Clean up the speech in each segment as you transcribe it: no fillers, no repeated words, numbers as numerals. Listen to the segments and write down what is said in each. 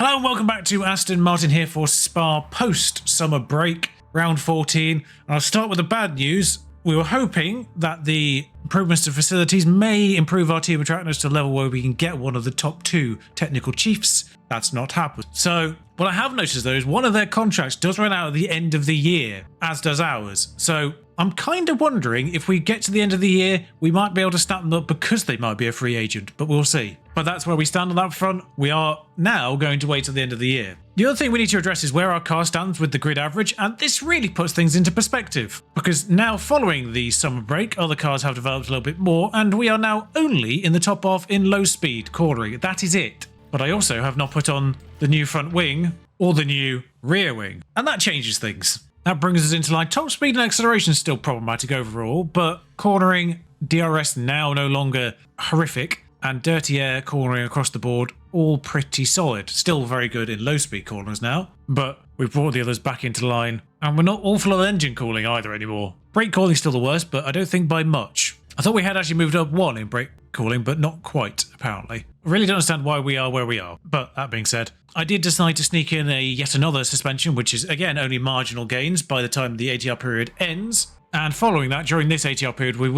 Hello and welcome back to Aston. Martin here for Spa post-summer break, round 14. And I'll start with the bad news. We were hoping that the improvements to facilities may improve our team attractiveness to a level where we can get one of the top 2 technical chiefs. That's not happened. So what I have noticed though is one of their contracts does run out at the end of the year, as does ours. So I'm kind of wondering if we get to the end of the year, we might be able to snap them up because they might be a free agent, but we'll see. But that's where we stand on that front. We are now going to wait till the end of the year. The other thing we need to address is where our car stands with the grid average, and this really puts things into perspective. Because now following the summer break, other cars have developed a little bit more, and we are now only in the top half in low speed cornering. That is it. But I also have not put on the new front wing or the new rear wing, and that changes things. That brings us into line. Top speed and acceleration is still problematic overall, but cornering, DRS now no longer horrific, and dirty air cornering across the board, all pretty solid. Still very good in low speed corners now, but we've brought the others back into line, and we're not awful on engine cooling either anymore. Brake cooling is still the worst, but I don't think by much. I thought we had actually moved up 1 in brake cooling, but not quite, apparently. I really don't understand why we are where we are, but that being said, I did decide to sneak in yet another suspension, which is, again, only marginal gains by the time the ATR period ends. And following that, during this ATR period, we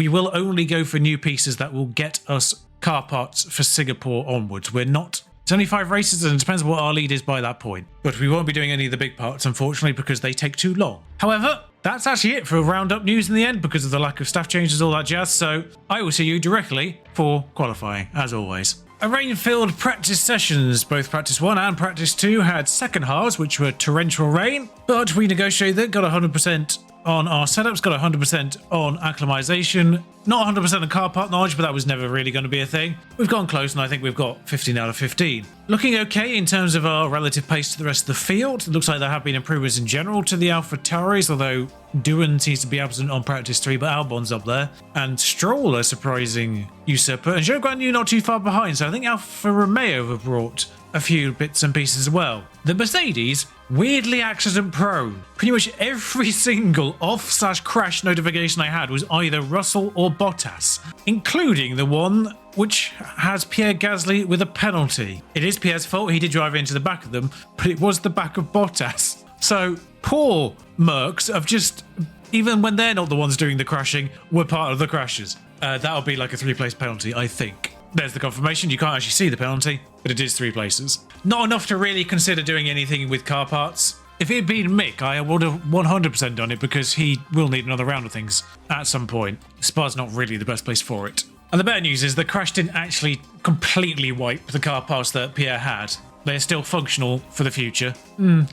will only go for new pieces that will get us car parts for Singapore onwards. We're not... It's only 5 races, and it depends on what our lead is by that point. But we won't be doing any of the big parts, unfortunately, because they take too long. However, that's actually it for roundup news in the end, because of the lack of staff changes, all that jazz. So I will see you directly for qualifying, as always. A rain-filled practice sessions. Both practice 1 and practice 2 had second halves, which were torrential rain, but we negotiated, got 100% on our setups, got 100% on acclimatization, not 100% on car part knowledge, but that was never really going to be a thing. We've gone close, and I think we've got 15 out of 15. Looking okay in terms of our relative pace to the rest of the field. It looks like there have been improvements in general to the AlphaTauris, although Doohan seems to be absent on practice 3, but Albon's up there. And Stroll, a surprising usurper, and Zhou Guanyu not too far behind, so I think Alfa Romeo have brought a few bits and pieces as well. The Mercedes, weirdly accident prone. Pretty much every single off/crash notification I had was either Russell or Bottas, including the one which has Pierre Gasly with a penalty. It is Pierre's fault, he did drive into the back of them, but it was the back of Bottas. So poor Mercs have just, even when they're not the ones doing the crashing, were part of the crashes. That'll be like a 3-place penalty, I think. There's the confirmation. You can't actually see the penalty, but it is 3 places. Not enough to really consider doing anything with car parts. If it had been Mick, I would have 100% done it because he will need another round of things at some point. Spa's not really the best place for it. And the better news is the crash didn't actually completely wipe the car parts that Pierre had. They're still functional for the future.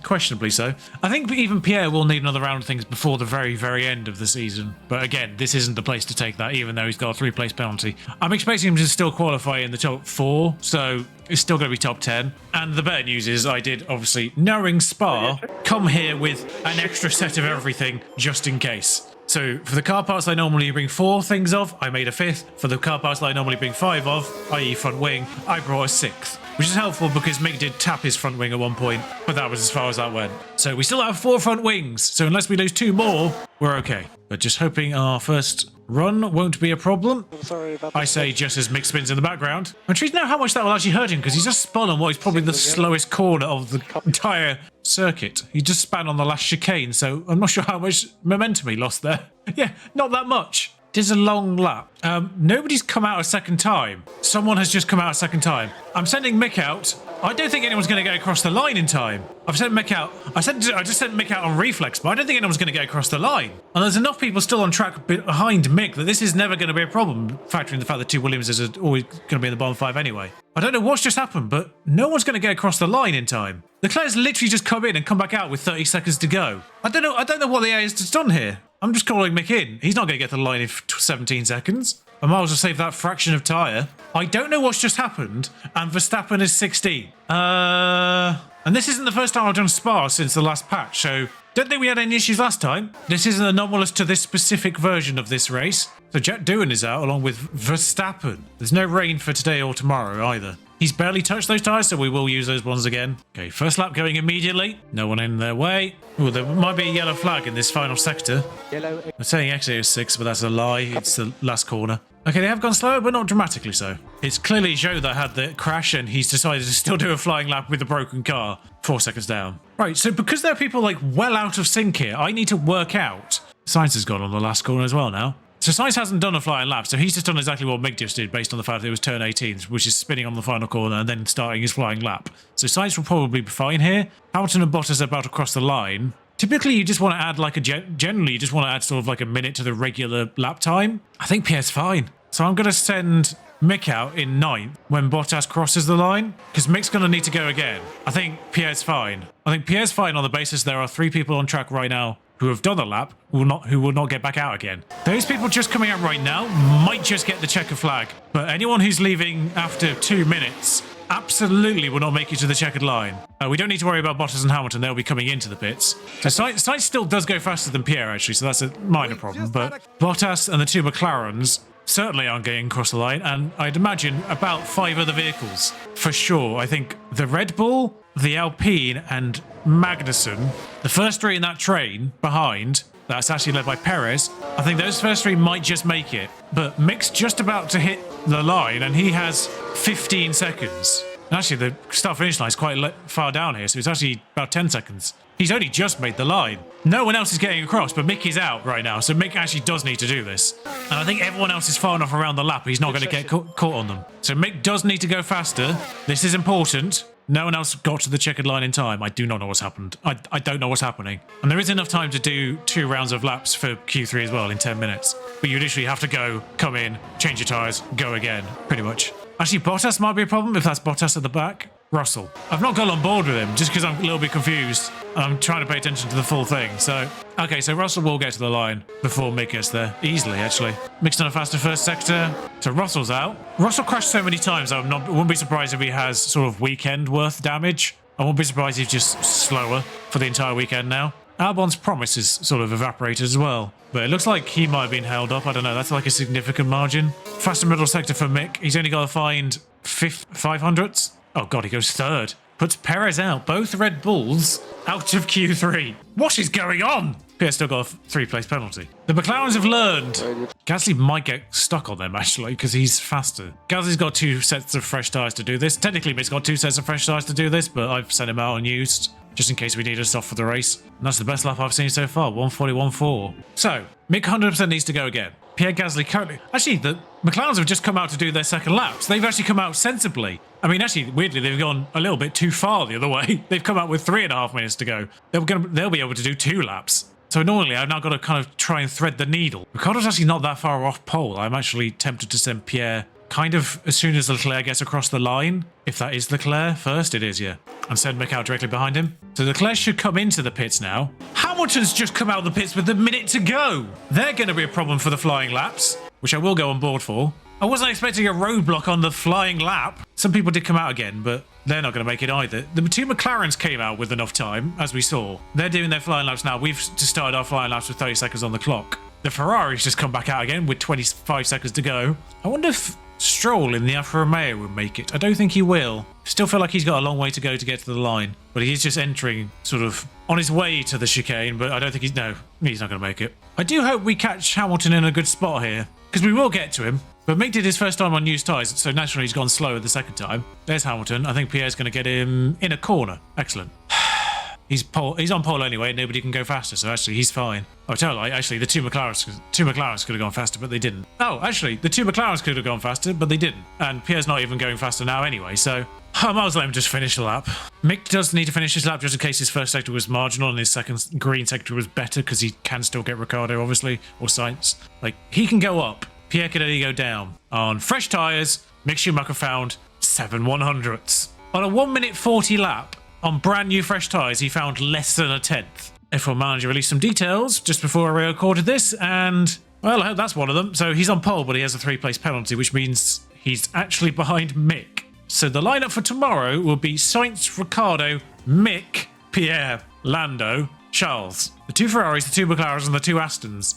Questionably so. I think even Pierre will need another round of things before the very, very end of the season. But again, this isn't the place to take that, even though he's got a 3-place penalty. I'm expecting him to still qualify in the top 4, so it's still going to be top 10. And the better news is I did, obviously, knowing Spa, come here with an extra set of everything just in case. So for the car parts I normally bring 4 things of, I made a 5th. For the car parts that I normally bring 5 of, i.e. front wing, I brought a 6th. Which is helpful because Mick did tap his front wing at one point, but that was as far as that went. So we still have 4 front wings, so unless we lose 2 more, we're okay. But just hoping our first run won't be a problem. Sorry about I say just as Mick spins in the background. I'm intrigued to know how much that will actually hurt him, because he's just spun on what is probably the slowest corner of the entire circuit. He just span on the last chicane, so I'm not sure how much momentum he lost there. Yeah, not that much. It is a long lap. Nobody's come out a second time. Someone has just come out a second time. I'm sending Mick out. I don't think anyone's going to get across the line in time. I've sent Mick out. I just sent Mick out on reflex, but I don't think anyone's going to get across the line. And there's enough people still on track behind Mick that this is never going to be a problem, factoring the fact that 2 Williamses are always going to be in the bottom 5 anyway. I don't know what's just happened, but no one's going to get across the line in time. Leclerc's literally just come in and come back out with 30 seconds to go. I don't know what the AI has done here. I'm just calling Mick in. He's not going to get to the line in 17 seconds. I might as well save that fraction of tyre. I don't know what's just happened, and Verstappen is 16. And this isn't the first time I've done Spa since the last patch, so don't think we had any issues last time. This isn't anomalous to this specific version of this race. So Jack Doohan is out along with Verstappen. There's no rain for today or tomorrow either. He's barely touched those tyres, so we will use those ones again. Okay, first lap going immediately. No one in their way. Oh, there might be a yellow flag in this final sector. Yellow. I'm saying exit is 6, but that's a lie. It's the last corner. Okay, they have gone slower, but not dramatically so. It's clearly Zhou that had the crash, and he's decided to still do a flying lap with a broken car. 4 seconds down. Right, so because there are people like well out of sync here, I need to work out. Science has gone on the last corner as well now. So Science hasn't done a flying lap, so he's just done exactly what Mick just did based on the fact that it was turn 18, which is spinning on the final corner and then starting his flying lap. So Science will probably be fine here. Hamilton and Bottas are about to cross the line. Typically, you just want to add like generally, you just want to add sort of like a minute to the regular lap time. I think Pierre's fine. So I'm going to send Mick out in 9th when Bottas crosses the line, because Mick's going to need to go again. I think Pierre's fine. I think Pierre's fine on the basis there are 3 people on track right now who have done a lap who will not get back out again. Those people just coming out right now might just get the checker flag, but anyone who's leaving after 2 minutes absolutely will not make it to the checkered line. We don't need to worry about Bottas and Hamilton. They'll be coming into the pits. So Sainz still does go faster than Pierre, actually, so that's a minor problem. But Bottas and the 2 McLarens certainly aren't getting across the line, and I'd imagine about 5 other vehicles. For sure, I think the Red Bull, the Alpine, and Magnussen, the first 3 in that train behind, that's actually led by Perez, I think those first 3 might just make it. But Mick's just about to hit the line, and he has 15 seconds. Actually, the start-finish line is quite far down here, so it's actually about 10 seconds. He's only just made the line. No one else is getting across, but Mick is out right now, so Mick actually does need to do this. And I think everyone else is far enough around the lap, he's not going to get caught on them. So Mick does need to go faster. This is important. No one else got to the checkered line in time. I do not know what's happened. I don't know what's happening. And there is enough time to do 2 rounds of laps for Q3 as well in 10 minutes. But you literally have to go, come in, change your tyres, go again, pretty much. Actually, Bottas might be a problem if that's Bottas at the back. Russell. I've not got on board with him just because I'm a little bit confused. I'm trying to pay attention to the full thing. So, okay, so Russell will get to the line before Mick gets there. Easily, actually. Mick's done a faster first sector. So Russell's out. Russell crashed so many times, I wouldn't be surprised if he has sort of weekend worth damage. I won't be surprised if he's just slower for the entire weekend now. Albon's promise is sort of evaporated as well. But it looks like he might have been held up. I don't know. That's like a significant margin. Faster middle sector for Mick. He's only got to find 500ths. Oh, God, he goes 3rd. Puts Perez out. Both Red Bulls out of Q3. What is going on? Pierre's still got a 3-place penalty. The McLarens have learned. Gasly might get stuck on them, actually, because he's faster. Gasly's got 2 sets of fresh tyres to do this. Technically, Mick's got 2 sets of fresh tyres to do this, but I've sent him out unused, just in case we need a stop for the race. And that's the best lap I've seen so far, 1:41.4. So, Mick 100% needs to go again. Pierre Gasly currently... Actually, the McLarens have just come out to do their second laps. They've actually come out sensibly. I mean, actually, weirdly, they've gone a little bit too far the other way. They've come out with 3.5 minutes to go. They'll be able to do 2 laps. So normally, I've now got to kind of try and thread the needle. Ricciardo's actually not that far off pole. I'm actually tempted to send Pierre kind of as soon as Leclerc gets across the line. If that is Leclerc first, it is, yeah. And send Mick out directly behind him. So Leclerc should come into the pits now. Hamilton's just come out of the pits with a minute to go. They're going to be a problem for the flying laps, which I will go on board for. I wasn't expecting a roadblock on the flying lap. Some people did come out again, but they're not going to make it either. The 2 McLarens came out with enough time, as we saw. They're doing their flying laps now. We've just started our flying laps with 30 seconds on the clock. The Ferrari's just come back out again with 25 seconds to go. I wonder if Stroll in the Alfa Romeo will make it. I don't think he will. Still feel like he's got a long way to go to get to the line. But he's just entering sort of on his way to the chicane, but I don't think he's not going to make it. I do hope we catch Hamilton in a good spot here, because we will get to him. But Mick did his first time on used tyres, so naturally he's gone slower the second time. There's Hamilton. I think Pierre's going to get him in a corner. Excellent. He's on pole anyway, nobody can go faster, so actually he's fine. Oh, tell you, actually, the 2 McLarens could have gone faster, but they didn't. Oh, actually, the 2 McLarens could have gone faster, but they didn't. And Pierre's not even going faster now anyway, so I might as well let him just finish the lap. Mick does need to finish his lap just in case his first sector was marginal and his second green sector was better, because he can still get Ricciardo, obviously, or Sainz. Like, he can go up. Pierre can only go down. On fresh tyres, Mick Schumacher found 7 100ths. On a 1:40 lap, on brand new fresh tyres, he found less than a 10th. F1 Manager released some details just before I recorded this, and, well, I hope that's one of them. So he's on pole, but he has a 3-place penalty, which means he's actually behind Mick. So the lineup for tomorrow will be Sainz, Ricciardo, Mick, Pierre, Lando, Charles. The 2 Ferraris, the 2 McLarens, and the 2 Astons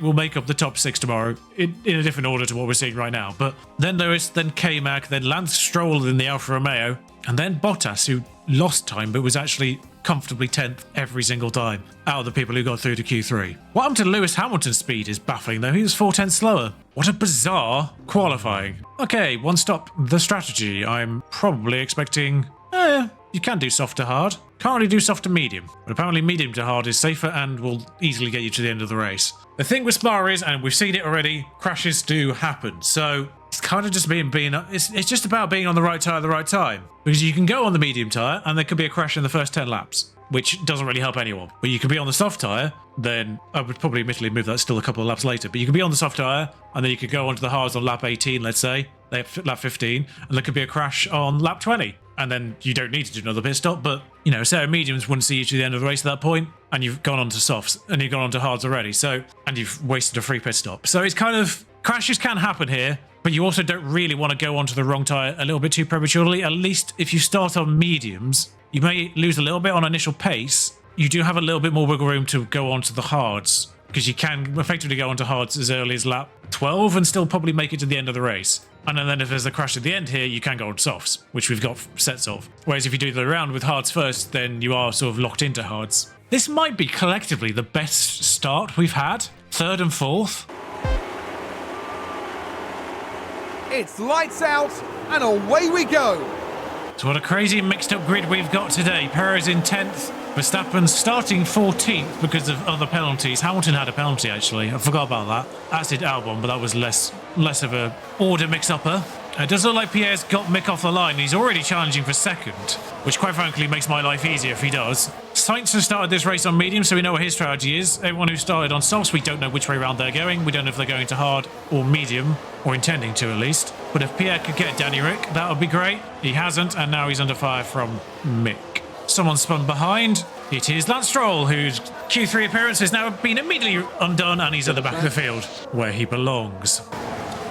will make up the top 6 tomorrow in a different order to what we're seeing right now. But then there is K-Mag, then Lance Stroll in the Alfa Romeo, and then Bottas, who lost time but was actually comfortably 10th every single time out of the people who got through to Q3. What happened to Lewis Hamilton's speed is baffling though. He was 4/10 slower. What a bizarre qualifying. Okay, one stop, the strategy. I'm probably expecting... you can do soft to hard. Can't really do soft to medium. But apparently medium to hard is safer and will easily get you to the end of the race. The thing with Spa is, and we've seen it already, crashes do happen. So it's kind of just it's just about being on the right tyre at the right time. Because you can go on the medium tyre and there could be a crash in the first 10 laps, which doesn't really help anyone. But you could be on the soft tyre, then I would probably admittedly move that still a couple of laps later. But you could be on the soft tyre and then you could go onto the hards on lap 18, let's say, lap 15, and there could be a crash on lap 20. And then you don't need to do another pit stop, but, you know, a set of mediums wouldn't see you to the end of the race at that point, and you've gone on to softs, and you've gone on to hards already, so, and you've wasted a free pit stop. So it's kind of, crashes can happen here, but you also don't really want to go onto the wrong tyre a little bit too prematurely. At least if you start on mediums, you may lose a little bit on initial pace. You do have a little bit more wiggle room to go onto the hards, because you can effectively go onto hards as early as lap 12 and still probably make it to the end of the race. And then if there's a crash at the end here, you can go on softs, which we've got sets of. Whereas if you do the round with hards first, then you are sort of locked into hards. This might be collectively the best start we've had. 3rd and 4th. It's lights out and away we go. So what a crazy mixed up grid we've got today. Perez in 10th. Verstappen starting 14th because of other penalties. Hamilton had a penalty, actually. I forgot about that. As did Albon, but that was less of a order mix-upper. It does look like Pierre's got Mick off the line. He's already challenging for 2nd, which quite frankly makes my life easier if he does. Sainz has started this race on medium, so we know what his strategy is. Everyone who started on softs, we don't know which way around they're going. We don't know if they're going to hard or medium, or intending to at least. But if Pierre could get Danny Rick, that would be great. He hasn't, and now he's under fire from Mick. Someone spun behind. It is Lance Stroll, whose Q3 appearance has now been immediately undone, and he's at the back of the field, where he belongs.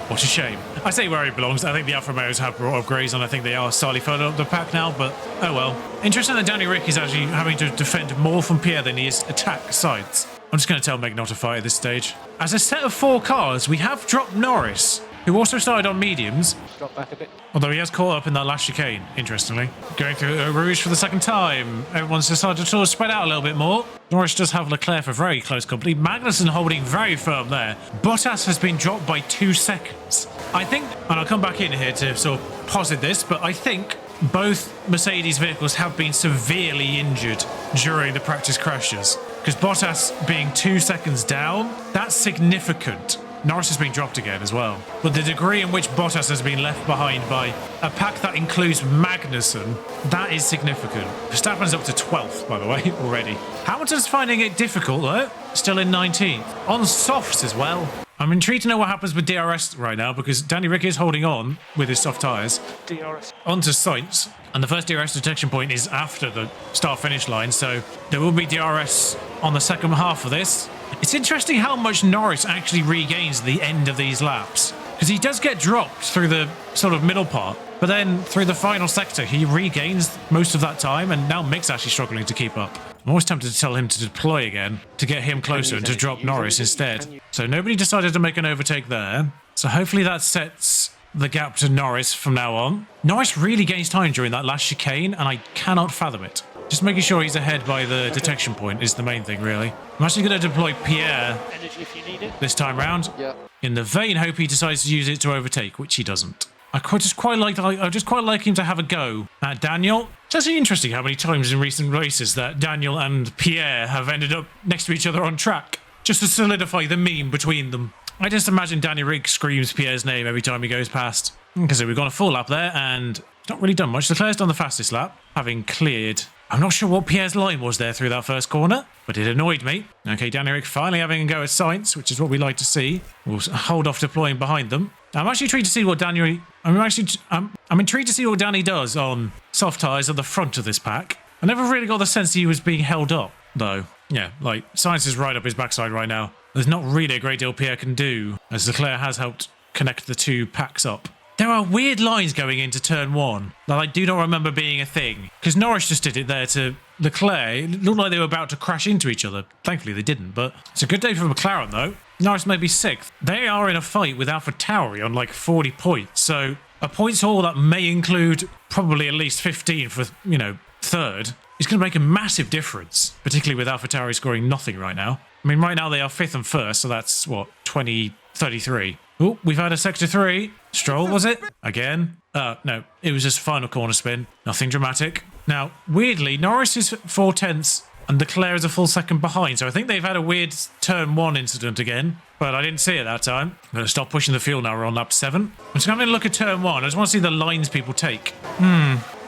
What a shame. I say where he belongs. I think the Alfa Romeos have brought upgrades, and I think they are slightly further up the pack now, but oh well. Interesting that Danny Rick is actually having to defend more from Pierre than he is attack sides. I'm just going to tell Meg not to fight at this stage. As a set of 4 cars, we have dropped Norris, who also started on mediums. Drop back a bit. Although he has caught up in that last chicane, interestingly. Going through Rouge for the 2nd time. Everyone's decided to sort of spread out a little bit more. Norris does have Leclerc for very close company. Magnussen holding very firm there. Bottas has been dropped by 2 seconds. I think, and I'll come back in here to sort of posit this, but I think both Mercedes vehicles have been severely injured during the practice crashes. Because Bottas being 2 seconds down, that's significant. Norris has been dropped again as well. But the degree in which Bottas has been left behind by a pack that includes Magnussen, that is significant. Verstappen's up to 12th, by the way, already. Hamilton's finding it difficult, though. Still in 19th. On softs as well. I'm intrigued to know what happens with DRS right now, because Danny Rick is holding on with his soft tyres. DRS. Onto Sainz. And the first DRS detection point is after the start-finish line, so there will be DRS on the second half of this. It's interesting how much Norris actually regains at the end of these laps, because he does get dropped through the sort of middle part, but then through the final sector he regains most of that time, and now Mick's actually struggling to keep up. I'm always tempted to tell him to deploy again to get him closer and to drop Norris instead. So nobody decided to make an overtake there, so hopefully that sets the gap to Norris from now on. Norris really gains time during that last chicane, and I cannot fathom it. Just making sure he's ahead by the detection point is the main thing, really. I'm actually going to deploy Pierre Energy if you need it. this time round, Yeah. in the vain hope he decides to use it to overtake, which he doesn't. I just quite like him to have a go at Daniel. It's actually interesting how many times in recent races that Daniel and Pierre have ended up next to each other on track, just to solidify the meme between them. I just imagine Danny Rick screams Pierre's name every time he goes past. Okay, so we've got a full lap there, and not really done much. Leclerc's done the fastest lap, having cleared. I'm not sure what Pierre's line was there through that first corner, but it annoyed me. Okay, Danny Rick finally having a go at Sainz, which is what we like to see. We'll hold off deploying behind them. I'm actually intrigued to see what I'm intrigued to see what Danny does on soft tyres at the front of this pack. I never really got the sense he was being held up, though. Yeah, like, Sainz is right up his backside right now. There's not really a great deal Pierre can do, as Leclerc has helped connect the 2 packs up. There are weird lines going into turn 1 that I do not remember being a thing. Because Norris just did it there to Leclerc. It looked like they were about to crash into each other. Thankfully they didn't, but it's a good day for McLaren though. Norris may be 6th. They are in a fight with AlphaTauri on like 40 points. So a points haul that may include probably at least 15 for, 3rd is going to make a massive difference, particularly with AlphaTauri scoring nothing right now. I mean, right now they are 5th and 1st, so that's, what, 20-33. Oh, we've had a sector 3. Stroll, was it? Again? No, it was just final corner spin. Nothing dramatic. Now, weirdly, Norris is 4 tenths and Leclerc is a full second behind, so I think they've had a weird turn 1 incident again, but I didn't see it that time. I'm going to stop pushing the fuel now. We're on lap 7. I'm just having a look at turn 1. I just want to see the lines people take.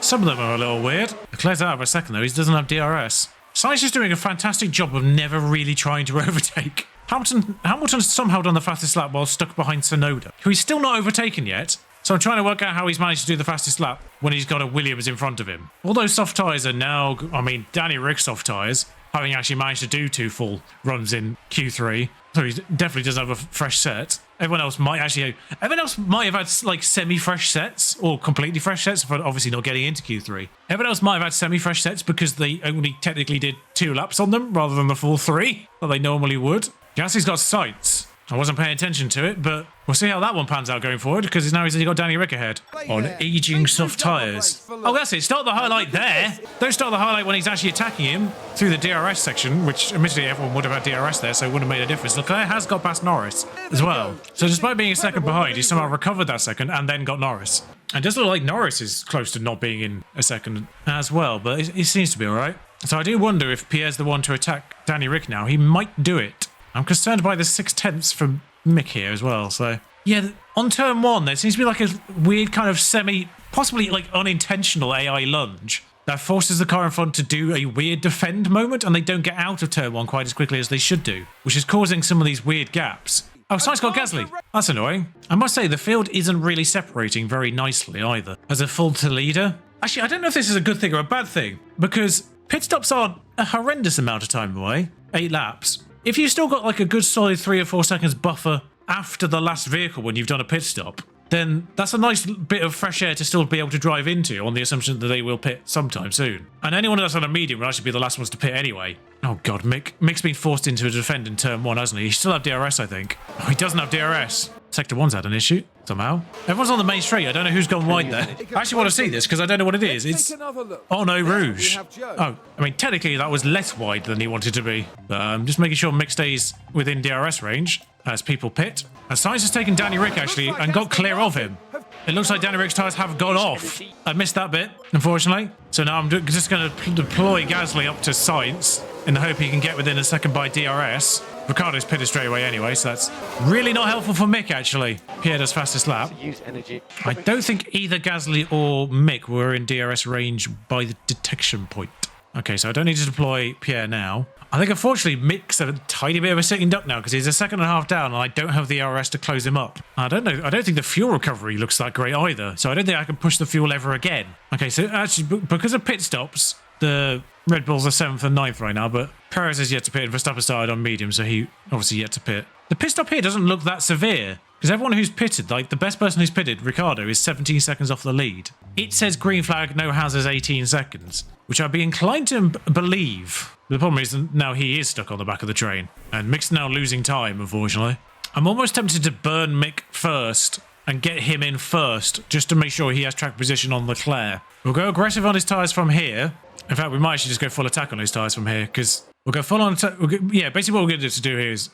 Some of them are a little weird. Leclerc's out of a second, though. He doesn't have DRS. Sainz is doing a fantastic job of never really trying to overtake. Hamilton's somehow done the fastest lap while stuck behind Tsunoda, who he's still not overtaken yet. So I'm trying to work out how he's managed to do the fastest lap when he's got a Williams in front of him. All those soft tyres are now, I mean, Danny Rick's soft tyres, having actually managed to do 2 full runs in Q3. So he definitely doesn't have a fresh set. Everyone else might have had like semi-fresh sets or completely fresh sets, but obviously not getting into Q3. Everyone else might have had semi-fresh sets because they only technically did 2 laps on them rather than the full 3 that they normally would. Gasly's got sights. I wasn't paying attention to it, but we'll see how that one pans out going forward, because now he's got Danny Rick ahead on aging soft tyres. Oh, that's it. Start the highlight there. Don't start the highlight when he's actually attacking him through the DRS section, which admittedly everyone would have had DRS there, so it wouldn't have made a difference. Leclerc has got past Norris as well. So despite being a second behind, he somehow recovered that second and then got Norris. And it does look like Norris is close to not being in a second as well, but it seems to be all right. So I do wonder if Pierre's the one to attack Danny Rick now. He might do it. I'm concerned by the 6 tenths from Mick here as well. So yeah, on turn 1 there seems to be like a weird kind of possibly like unintentional AI lunge that forces the car in front to do a weird defend moment, and they don't get out of turn 1 quite as quickly as they should do, which is causing some of these weird gaps. Oh, Sainz got Gasly. That's annoying. I must say the field isn't really separating very nicely either as a full to leader. Actually, I don't know if this is a good thing or a bad thing, because pit stops aren't a horrendous amount of time away, 8 laps. If you've still got like a good solid 3 or 4 seconds buffer after the last vehicle when you've done a pit stop, then that's a nice bit of fresh air to still be able to drive into on the assumption that they will pit sometime soon. And anyone that's on a medium will actually be the last ones to pit anyway. Oh god, Mick's been forced into a defend in turn 1, hasn't he? He still have DRS, I think. Oh, he doesn't have DRS. Sector 1's had an issue, somehow. Everyone's on the main straight. I don't know who's gone wide there. I actually want to see this because I don't know what it is. It's oh no, Rouge. Oh, I mean, technically that was less wide than he wanted to be. But just making sure Mick stays within DRS range as people pit. And Sainz has taken Danny Rick actually and got clear of him. It looks like Danny Rick's tyres have gone off. I missed that bit, unfortunately. So now I'm just going to deploy Gasly up to Sainz in the hope he can get within a second by DRS. Ricciardo's pitted straight away anyway, so that's really not helpful for Mick, actually. Pierre does fastest lap. I don't think either Gasly or Mick were in DRS range by the detection point. Okay, so I don't need to deploy Pierre now. I think, unfortunately, Mick's a tiny bit of a sitting duck now because he's a second and a half down and I don't have the RS to close him up. I don't know. I don't think the fuel recovery looks that great either, so I don't think I can push the fuel ever again. Okay, so actually, because of pit stops, the Red Bulls are 7th and 9th right now, but Perez is yet to pit and Verstappen started on medium, so he obviously yet to pit. The pit stop here doesn't look that severe because everyone who's pitted, like the best person who's pitted, Ricciardo, is 17 seconds off the lead. It says green flag, no hazards, 18 seconds, which I'd be inclined to believe. The problem is now he is stuck on the back of the train, and Mick's now losing time, unfortunately. I'm almost tempted to burn Mick first and get him in first, just to make sure he has track position on Leclerc. We'll go aggressive on his tyres from here. In fact, we might actually just go full attack on his tyres from here, because we'll go full on attack. Yeah, basically what we're going to do here is,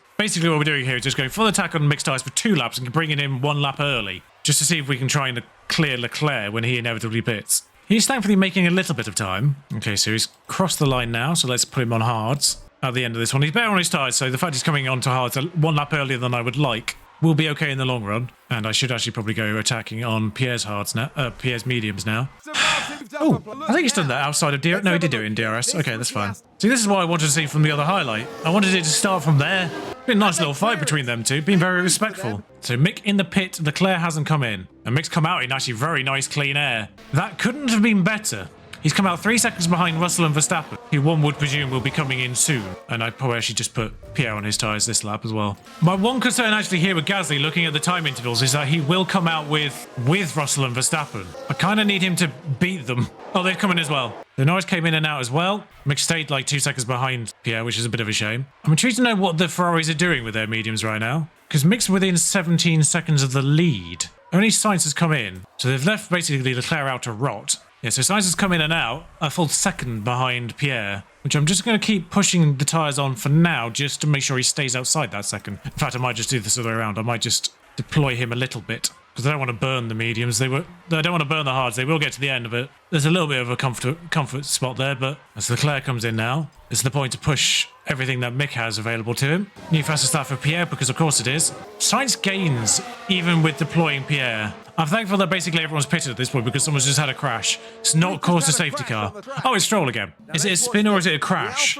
just going full attack on Mick's tyres for 2 laps and bringing him 1 lap early, just to see if we can try and clear Leclerc when he inevitably pits. He's thankfully making a little bit of time. Okay, so he's crossed the line now, so let's put him on hards at the end of this one. He's better on his tyres, so the fact he's coming onto hards 1 lap earlier than I would like will be okay in the long run. And I should actually probably go attacking on Pierre's hards now, Pierre's mediums now. Oh, I think he's done that outside of DRS. No, he did do it in DRS. Okay, that's fine. See, this is what I wanted to see from the other highlight. I wanted it to start from there. Been a nice little fight between them two, being very respectful. So Mick in the pit, Leclerc hasn't come in. And Mick's come out in actually very nice clean air. That couldn't have been better. He's come out 3 seconds behind Russell and Verstappen, who one would presume will be coming in soon. And I'd probably actually just put Pierre on his tyres this lap as well. My one concern actually here with Gasly, looking at the time intervals, is that he will come out with Russell and Verstappen. I kind of need him to beat them. Oh, they've come in as well. The Norris came in and out as well. Mick stayed like 2 seconds behind Pierre, which is a bit of a shame. I'm intrigued to know what the Ferraris are doing with their mediums right now, because Mick's within 17 seconds of the lead. Only Sainz has come in, so they've left basically Leclerc out to rot. Yeah, so Sainz has come in and out a full second behind Pierre, which I'm just going to keep pushing the tyres on for now just to make sure he stays outside that second. In fact, I might just do this other way around. I might just deploy him a little bit because I don't want to burn the mediums. I don't want to burn the hards. They will get to the end of it. There's a little bit of a comfort spot there, but as Leclerc comes in now, it's the point to push everything that Mick has available to him. New fastest start for Pierre, because of course it is. Sainz gains even with deploying Pierre. I'm thankful that basically everyone's pitted at this point because someone's just had a crash. It's not caused a safety car. Oh, it's Stroll again. Is it a spin or is it a crash?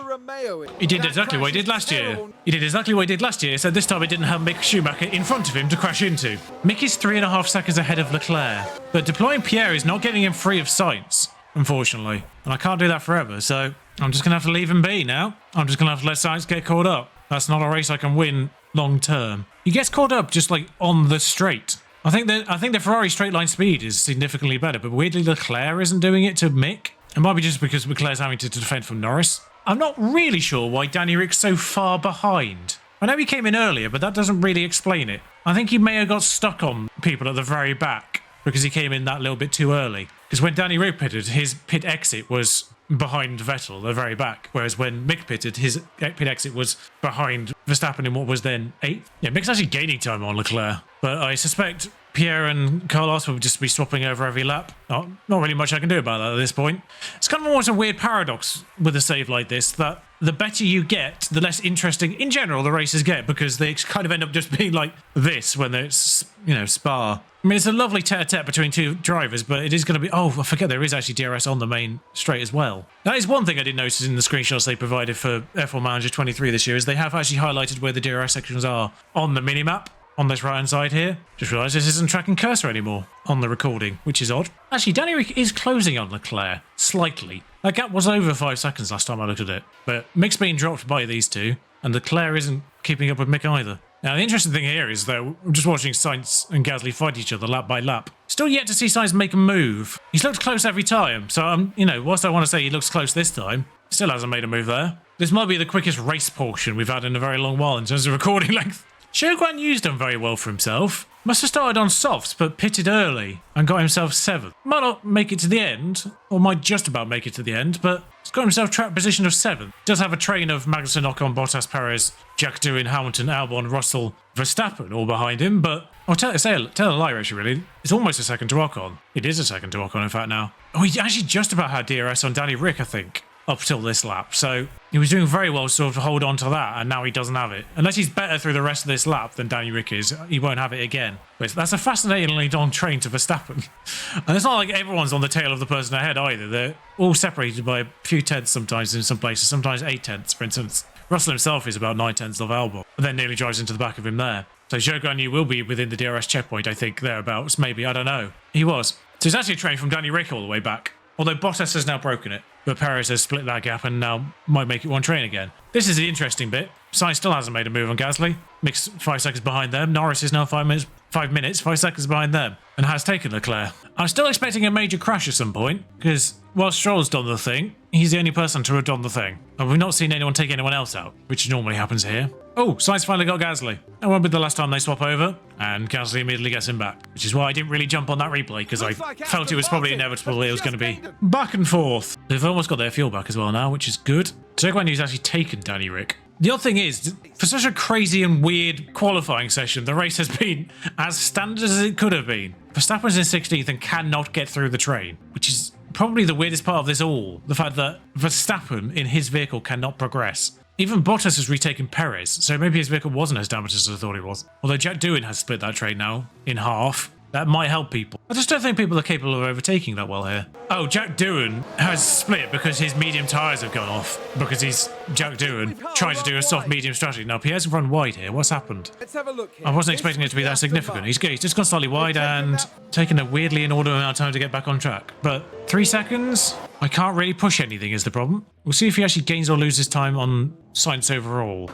He did exactly what he did last year. He did exactly what he did last year, so this time it didn't have Mick Schumacher in front of him to crash into. Mick is 3.5 seconds ahead of Leclerc, but deploying Pierre is not getting him free of Sainz, unfortunately. And I can't do that forever, so I'm just going to have to leave him be now. I'm just going to have to let Sainz get caught up. That's not a race I can win long term. He gets caught up just like on the straight. I think the Ferrari straight line speed is significantly better, but weirdly Leclerc isn't doing it to Mick. It might be just because Leclerc's having to defend from Norris. I'm not really sure why Danny Rick's so far behind. I know he came in earlier, but that doesn't really explain it. I think he may have got stuck on people at the very back because he came in that little bit too early. Because when Danny Rick pitted, his pit exit was behind Vettel at the very back, whereas when Mick pitted, his pit exit was behind Verstappen in what was then 8th. Yeah, Mick's actually gaining time on Leclerc, but I suspect Pierre and Carlos will just be swapping over every lap. Not really much I can do about that at this point. It's kind of almost a weird paradox with a save like this, that the better you get, the less interesting in general the races get, because they kind of end up just being like this when it's, you know, Spa. I mean, it's a lovely tete-a-tete between two drivers, but it is going to be... Oh, I forget there is actually DRS on the main straight as well. That is one thing I did notice in the screenshots they provided for F1 Manager 23 this year, is they have actually highlighted where the DRS sections are on the minimap on this right-hand side here. Just realised this isn't tracking cursor anymore on the recording, which is odd. Actually, Danny Rick is closing on Leclerc, slightly. That gap was over 5 seconds last time I looked at it, but Mick's being dropped by these two, and Leclerc isn't keeping up with Mick either. Now, the interesting thing here is, though, I'm just watching Sainz and Gasly fight each other lap by lap. Still yet to see Sainz make a move. He's looked close every time, so, you know, whilst I want to say he looks close this time, still hasn't made a move there. This might be the quickest race portion we've had in a very long while in terms of recording length. Zhou Guanyu's done very well for himself. Must have started on softs, but pitted early and got himself 7th. Might not make it to the end, or might just about make it to the end, but he's got himself track position of 7th. Does have a train of Magnussen, Ocon, Bottas, Perez, Jack Doohan, Hamilton, Albon, Russell, Verstappen all behind him, but I'll tell a lie, actually, really. It's almost a second to Ocon. It is a second to Ocon, in fact, now. Oh, he actually just about had DRS on Danny Rick, I think, up till this lap. So he was doing very well to sort of hold on to that, and now he doesn't have it. Unless he's better through the rest of this lap than Danny Rick is, he won't have it again. But that's a fascinatingly long train to Verstappen. And it's not like everyone's on the tail of the person ahead either. They're all separated by a few tenths sometimes in some places, sometimes 8 tenths, for instance. Russell himself is about 9 tenths of Albon, and then nearly drives into the back of him there. So Zhou Guanyu will be within the DRS checkpoint, I think, thereabouts, maybe, I don't know. He was. So it's actually a train from Danny Rick all the way back. Although Bottas has now broken it, but Perez has split that gap and now might make it one train again. This is the interesting bit. Sainz still hasn't made a move on Gasly. Mick's 5 seconds behind them. Norris is now 5 seconds behind them, and has taken Leclerc. I'm still expecting a major crash at some point, because while Stroll's done the thing, he's the only person to have done the thing. And we've not seen anyone take anyone else out, which normally happens here. Oh, Sainz finally got Gasly. That won't be the last time they swap over, and Gasly immediately gets him back, which is why I didn't really jump on that replay, because I felt it was probably inevitable it was going to be back and forth. They've almost got their fuel back as well now, which is good. Zhou Guanyu's actually taken Danny Rick. The odd thing is, for such a crazy and weird qualifying session, the race has been as standard as it could have been. Verstappen's in 16th and cannot get through the train, which is probably the weirdest part of this all. The fact that Verstappen in his vehicle cannot progress. Even Bottas has retaken Perez, so maybe his vehicle wasn't as damaged as I thought it was. Although Jack Doohan has split that train now in half. That might help people. I just don't think people are capable of overtaking that well here. Oh, Jack Doohan has split because his medium tyres have gone off. Because he's Jack Doohan trying to do a soft medium strategy. Now, Pierre's run wide here. What's happened? Let's have a look here. I wasn't expecting it to be that significant. He's just gone slightly wide and taken a weirdly inordinate amount of time to get back on track. But 3 seconds? I can't really push anything is the problem. We'll see if he actually gains or loses time on Sainz overall.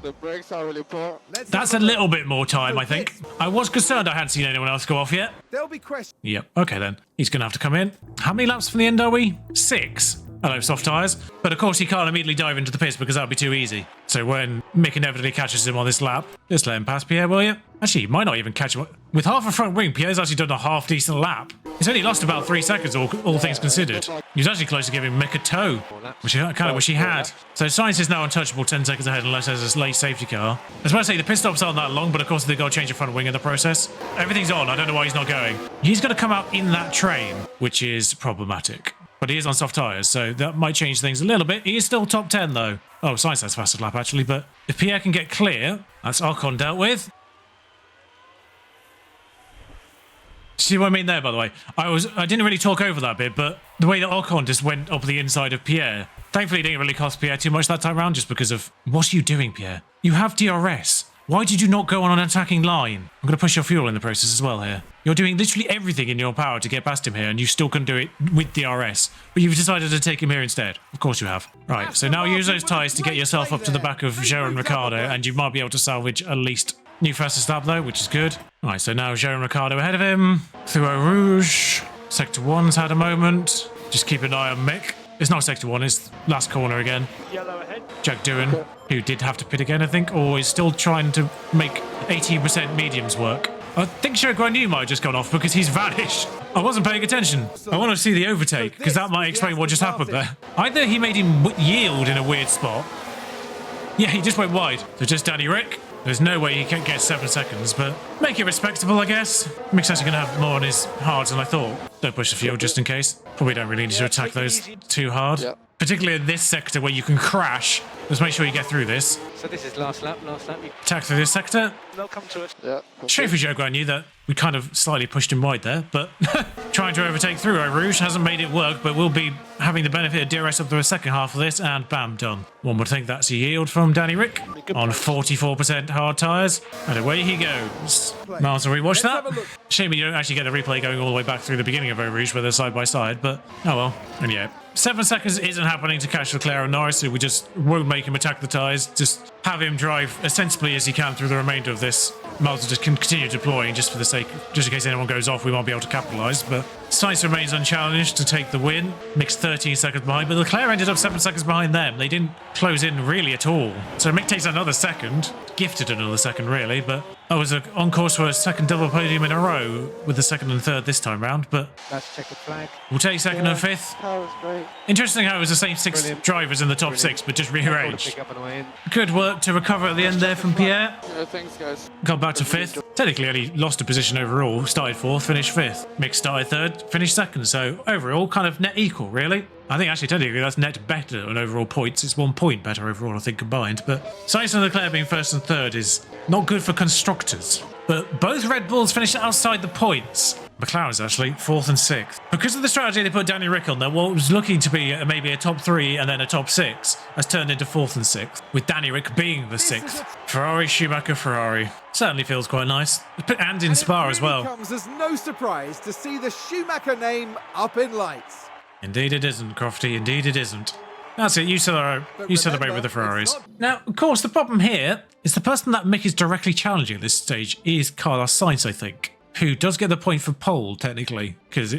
The brakes are really poor. That's a little bit more time, I think. I was concerned I hadn't seen anyone else go off yet. There'll be questions. Yep, okay then. He's going to have to come in. How many laps from the end are we? 6. Hello, soft tyres. But of course, he can't immediately dive into the pits because that would be too easy. So when Mick inevitably catches him on this lap, just let him pass Pierre, will you? Actually, he might not even catch him. With half a front wing, Pierre's actually done a half-decent lap. He's only lost about 3 seconds, all things considered. He was actually close to giving Mick a toe, which I kind of wish he had. So Sainz is now untouchable, 10 seconds ahead unless there's a late safety car. I was about to say, the pit stops aren't that long, but of course they've got to change the front wing in the process. Everything's on. I don't know why he's not going. He's going to come out in that train, which is problematic. But he is on soft tyres, so that might change things a little bit. He is still top 10, though. Oh, Sainz has fastest lap, actually, but if Pierre can get clear, that's Ocon dealt with. See what I mean there, by the way? I didn't really talk over that bit, but the way that Ocon just went up the inside of Pierre, thankfully it didn't really cost Pierre too much that time around, just because of, what are you doing, Pierre? You have DRS. Why did you not go on an attacking line? I'm going to push your fuel in the process as well here. You're doing literally everything in your power to get past him here, and you still can do it with DRS. But you've decided to take him here instead. Of course you have. Right, so now use those tyres to get yourself up to the back of Joe and Ricciardo, and you might be able to salvage at least new fastest lap though, which is good. Right, so now Joe and Ricciardo ahead of him. Through Eau Rouge. Sector 1's had a moment. Just keep an eye on Mick. It's not Sector 1, it's last corner again. Yellow ahead. Jack Doohan, who did have to pit again, I think, or is still trying to make 18% mediums work. I think Zhou Guanyu might have just gone off because he's vanished. I wasn't paying attention. I want to see the overtake because that might explain what just happened there. Either he made him yield in a weird spot. Yeah, he just went wide. So just Danny Rick. There's no way he can get 7 seconds, but make it respectable, I guess. Mick's actually going to have more on his hards than I thought. Don't push the fuel just in case. Probably don't really need to attack those too hard. Yeah. Particularly in this sector where you can crash. Just make sure you get through this. So this is last lap. You... Attack through this sector. They'll come to us. Yeah. Shame for Zhou Guanyu that we kind of slightly pushed him wide there, but trying to overtake through Eau Rouge hasn't made it work, but we'll be having the benefit of DRS up to the second half of this, and bam, done. One would think that's a yield from Danny Rick on 44% hard tyres, and away he goes. Miles will rewatch that. Shame you don't actually get a replay going all the way back through the beginning of Eau Rouge where they're side by side, but oh well. And yeah, 7 seconds isn't happening to catch Leclerc and Norris, so we just won't make him attack the tyres. Just have him drive as sensibly as he can through the remainder of this. Miles will just continue deploying just for the sake, just in case anyone goes off, we won't be able to capitalise. But Sainz remains unchallenged to take the win. Mick's 13 seconds behind, but Leclerc ended up 7 seconds behind them. They didn't close in really at all. So Mick takes another second, gifted another second really, but I was on course for a second double podium in a row with the second and third this time round. But Let's check the flag. we'll take second and fifth. That was great. Interesting how it was the same 6 drivers in the top 6, but just rearranged. Pick up on the way in. Good work to recover at the end there from Pierre. Yeah, thanks, guys. Got back to 5th. Technically only lost a position overall. Started 4th, finished 5th. Mick started 3rd, finished 2nd. So overall, kind of net equal, really. I think actually technically that's net better on overall points. It's 1 point better overall, I think, combined. But Sainz and Leclerc being 1st and 3rd is not good for constructors. But both Red Bulls finished outside the points. McLaren's actually 4th and 6th. Because of the strategy they put Danny Rick on there, what was looking to be maybe a top 3 and then a top 6 has turned into 4th and 6th, with Danny Rick being the 6th. Ferrari, Schumacher, Ferrari. Certainly feels quite nice. And in Spa as well. It comes as no surprise to see the Schumacher name up in lights. Indeed it isn't, Crofty. Indeed it isn't. That's it. You celebrate with the Ferraris. Now, of course, the problem here is the person that Mick is directly challenging at this stage is Carlos Sainz, I think, who does get the point for pole, technically, because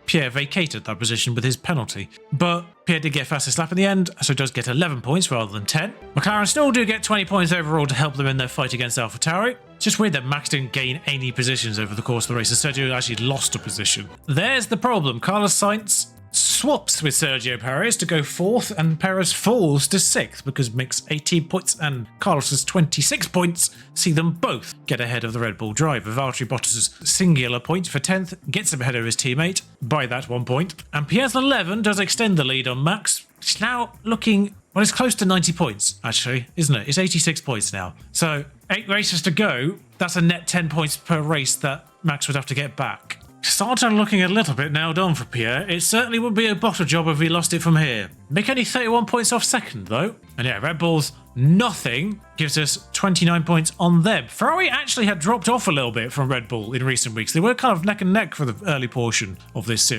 Pierre vacated that position with his penalty. But Pierre did get fastest lap in the end, so does get 11 points rather than 10. McLaren still do get 20 points overall to help them in their fight against AlphaTauri. It's just weird that Max didn't gain any positions over the course of the race, and Sergio actually lost a position. There's the problem. Carlos Sainz swaps with Sergio Perez to go 4th, and Perez falls to 6th because Mick's 18 points and Carlos's 26 points see them both get ahead of the Red Bull driver. Valtteri Bottas's singular point for 10th gets him ahead of his teammate by that 1 point, and Pierre's 11 does extend the lead on Max. It's now looking, well, it's close to 90 points actually, isn't it? It's 86 points now. So 8 races to go. That's a net 10 points per race that Max would have to get back. Starting looking a little bit nailed on for Pierre. It certainly would be a bottle job if we lost it from here. Mick only 31 points off second though. And yeah, Red Bull's nothing gives us 29 points on them. Ferrari actually had dropped off a little bit from Red Bull in recent weeks. They were kind of neck and neck for the early portion of this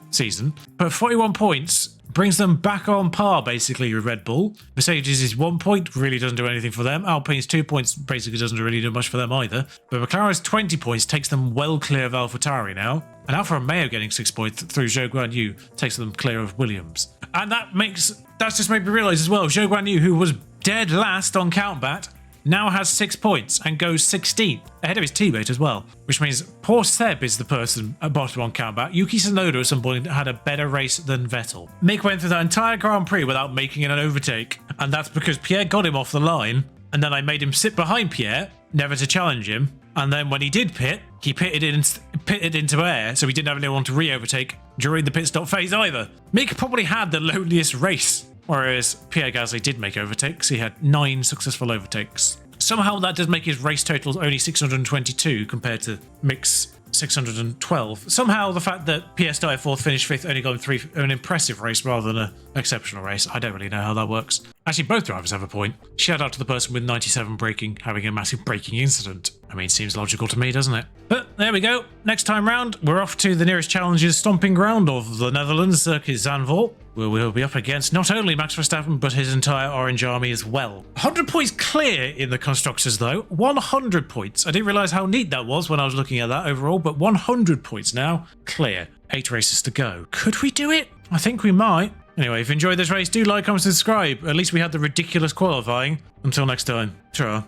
season. But 41 points brings them back on par basically with Red Bull. Mercedes is 1 point, really doesn't do anything for them. Alpine's 2 points basically doesn't really do much for them either. But McLaren's 20 points takes them well clear of AlphaTauri now. And Alfa Romeo getting 6 points through Zhou Guanyu takes them clear of Williams. And that's just made me realise as well, Zhou Guanyu, who was dead last on Countbat, now has 6 points and goes 16th, ahead of his teammate as well. Which means poor Seb is the person at bottom on Countbat. Yuki Tsunoda at some point had a better race than Vettel. Mick went through that entire Grand Prix without making an overtake, and that's because Pierre got him off the line, and then I made him sit behind Pierre, never to challenge him. And then when he did pit, he pitted into air, so he didn't have anyone to re-overtake during the pit stop phase either. Mick probably had the loneliest race, whereas Pierre Gasly did make overtakes. He had 9 successful overtakes. Somehow that does make his race totals only 622 compared to Mick's 612. Somehow the fact that Pierre started 4th, finished 5th, only got him an impressive race rather than an exceptional race. I don't really know how that works. Actually, both drivers have a point. Shout out to the person with 97 braking having a massive braking incident. I mean, seems logical to me, doesn't it? But there we go. Next time round, we're off to the nearest challenger's stomping ground of the Netherlands, Circuit Zandvoort, where we'll be up against not only Max Verstappen, but his entire Orange Army as well. 100 points clear in the Constructors, though. 100 points. I didn't realise how neat that was when I was looking at that overall, but 100 points now. Clear. 8 races to go. Could we do it? I think we might. Anyway, if you enjoyed this race, do like, comment, subscribe. At least we had the ridiculous qualifying. Until next time. Ta-ra.